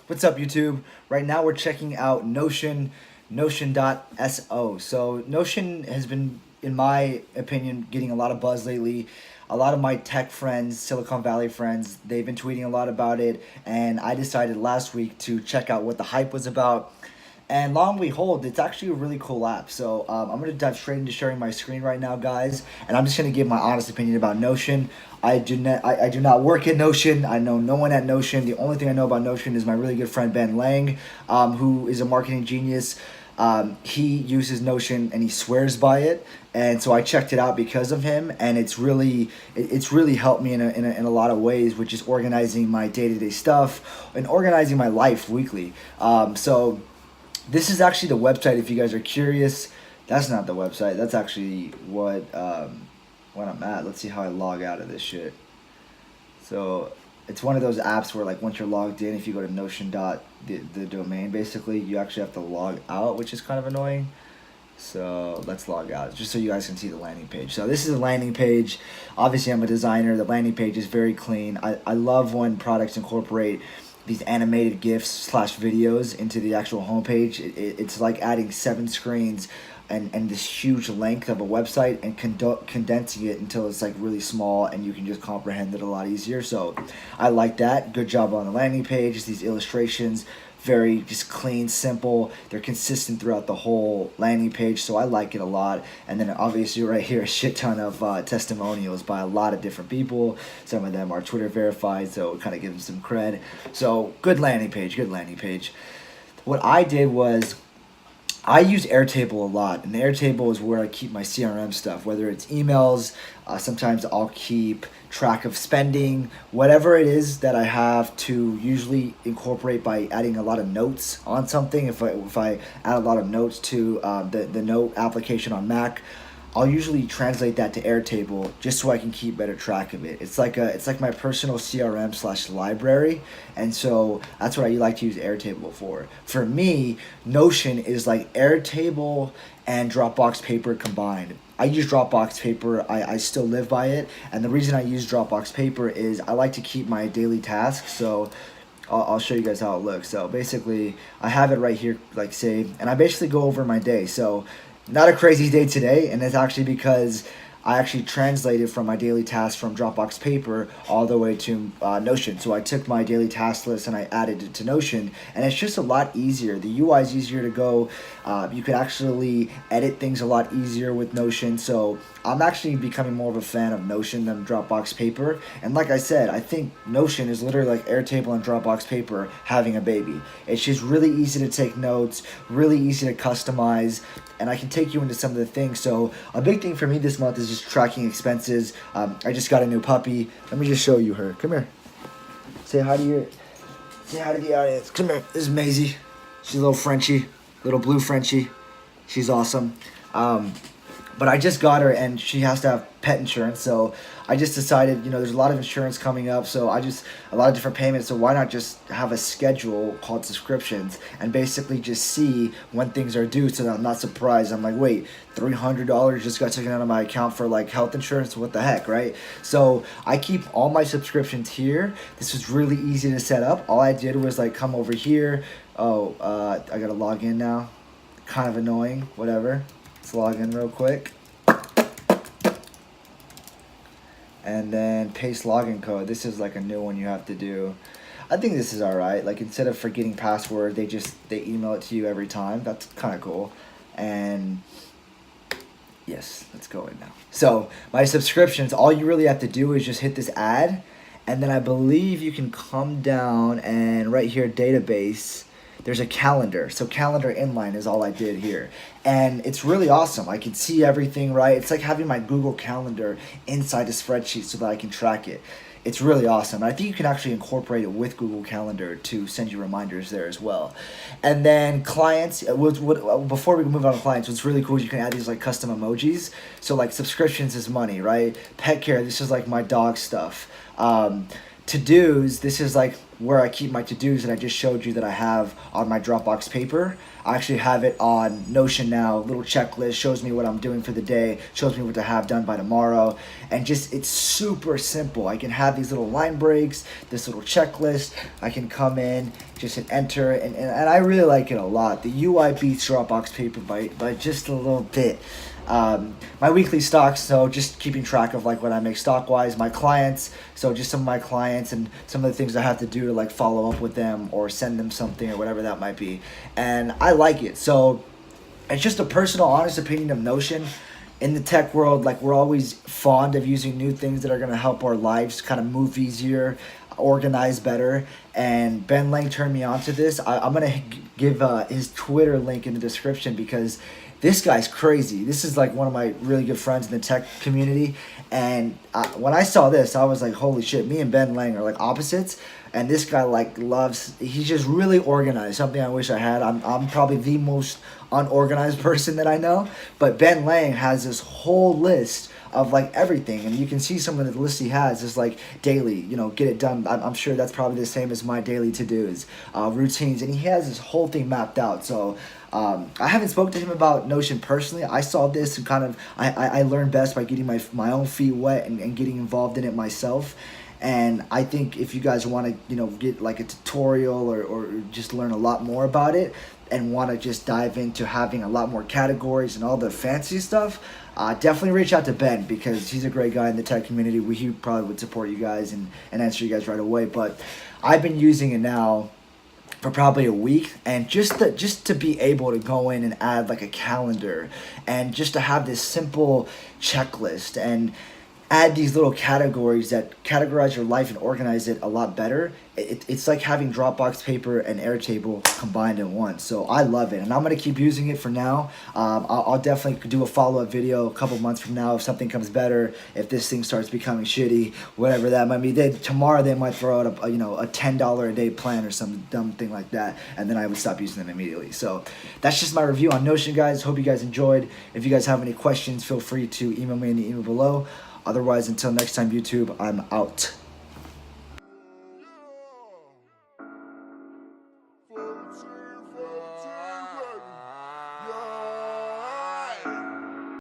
What's up, YouTube? Right now we're checking out notion.so. So Notion has been, in my opinion, getting a lot of buzz lately. A lot of my tech friends, Silicon Valley friends, they've been tweeting a lot about it, and I decided last week to check out what the hype was about. And long and behold, it's actually a really cool app. So I'm going to dive straight into sharing my screen right now, guys. And I'm just going to give my honest opinion about Notion. I do not work at Notion. I know no one at Notion. The only thing I know about Notion is my really good friend Ben Lang, who is a marketing genius. He uses Notion and he swears by it, and so I checked it out because of him, and it's really helped me in a lot of ways, which is organizing my day-to-day stuff and organizing my life weekly. So this is actually the website if you guys are curious. That's not the website. That's actually what I'm at. Let's see how I log out of this shit. So it's one of those apps where, like, once you're logged in, if you go to Notion the domain, basically you actually have to log out, which is kind of annoying. So let's log out just so you guys can see the landing page. So this is a landing page. Obviously I'm a designer. The landing page is very clean. I love when products incorporate these animated GIFs slash videos into the actual homepage. It's like adding 7 screens and this huge length of a website and condensing it until it's like really small and you can just comprehend it a lot easier. So I like that. Good job on the landing page. These illustrations, very just clean, simple. They're consistent throughout the whole landing page, so I like it a lot. And then obviously right here, a shit ton of testimonials by a lot of different people. Some of them are Twitter verified, so it kind of gives them some cred. So good landing page, good landing page. What I did was I use Airtable a lot, and Airtable is where I keep my CRM stuff, whether it's emails, sometimes I'll keep track of spending, whatever it is that I have to usually incorporate by adding a lot of notes on something. If I add a lot of notes to the note application on Mac, I'll usually translate that to Airtable just so I can keep better track of it. It's like my personal CRM slash library, and so that's what I like to use Airtable for. For me, Notion is like Airtable and Dropbox Paper combined. I use Dropbox Paper. I still live by it, and the reason I use Dropbox Paper is I like to keep my daily tasks. So I'll show you guys how it looks. So basically, I have it right here, like saved, and I basically go over my day. So not a crazy day today, and it's actually because I actually translated from my daily tasks from Dropbox Paper all the way to Notion. So I took my daily task list and I added it to Notion, and it's just a lot easier. The UI is easier to go. You can actually edit things a lot easier with Notion. So I'm actually becoming more of a fan of Notion than Dropbox Paper. And like I said, I think Notion is literally like Airtable and Dropbox Paper having a baby. It's just really easy to take notes, really easy to customize, and I can take you into some of the things. So a big thing for me this month is just tracking expenses. I just got a new puppy. Let me just show you her. Come here. Say hi to the audience. Come here. This is Maisie. She's a little Frenchie, little blue Frenchie. She's awesome. But I just got her, and she has to have pet insurance. So I just decided, there's a lot of insurance coming up. So a lot of different payments. So why not just have a schedule called subscriptions and basically just see when things are due so that I'm not surprised. I'm like, wait, $300 just got taken out of my account for like health insurance? What the heck, right? So I keep all my subscriptions here. This was really easy to set up. All I did was like come over here. I got to log in now. Kind of annoying, whatever. Let's log in real quick. And then paste login code. This is like a new one you have to do. I think this is alright. Like, instead of forgetting password, they email it to you every time. That's kind of cool. And yes, let's go in now. So my subscriptions, all you really have to do is just hit this add. And then I believe you can come down and right here, database, there's a calendar. So calendar inline is all I did here. And it's really awesome. I can see everything, right? It's like having my Google Calendar inside a spreadsheet so that I can track it. It's really awesome. And I think you can actually incorporate it with Google Calendar to send you reminders there as well. And then clients, before we move on to clients, what's really cool is you can add these like custom emojis. So like subscriptions is money, right? Pet care, this is like my dog stuff. to-dos, this is like where I keep my to-dos that I just showed you that I have on my Dropbox paper. I actually have it on Notion now. Little checklist shows me what I'm doing for the day, shows me what to have done by tomorrow, and just it's super simple. I can have these little line breaks, this little checklist. I can come in, just hit enter, and I really like it a lot. The UI beats Dropbox paper by just a little bit. My weekly stocks, so just keeping track of like what I make stock wise, my clients, so just some of my clients and some of the things I have to do to like follow up with them or send them something or whatever that might be. And I like it. So it's just a personal honest opinion of Notion. In the tech world, like, we're always fond of using new things that are going to help our lives kind of move easier, organize better. And Ben Lang turned me on to this. I'm going to give his Twitter link in the description, because this guy's crazy. This is like one of my really good friends in the tech community. And when I saw this, I was like, holy shit, me and Ben Lang are like opposites. And this guy like he's just really organized, something I wish I had. I'm probably the most unorganized person that I know. But Ben Lang has this whole list of like everything, and you can see some of the lists he has is like daily, get it done. I'm sure that's probably the same as my daily to-dos, routines, and he has this whole thing mapped out. So I haven't spoken to him about Notion personally. I saw this and kind of I learned best by getting my own feet wet and getting involved in it myself. And I think if you guys want to get like a tutorial or just learn a lot more about it, and want to just dive into having a lot more categories and all the fancy stuff, definitely reach out to Ben, because he's a great guy in the tech community. He probably would support you guys and answer you guys right away. But I've been using it now for probably a week, and just to be able to go in and add like a calendar, and just to have this simple checklist and add these little categories that categorize your life and organize it a lot better. It's like having Dropbox paper and Airtable combined in one. So I love it, and I'm gonna keep using it for now. I'll definitely do a follow-up video a couple months from now if something comes better, if this thing starts becoming shitty, whatever that might be. Tomorrow they might throw out a $10 a day plan or some dumb thing like that, and then I would stop using them immediately. So that's just my review on Notion, guys. Hope you guys enjoyed. If you guys have any questions, feel free to email me in the email below. Otherwise, until next time, YouTube, I'm out.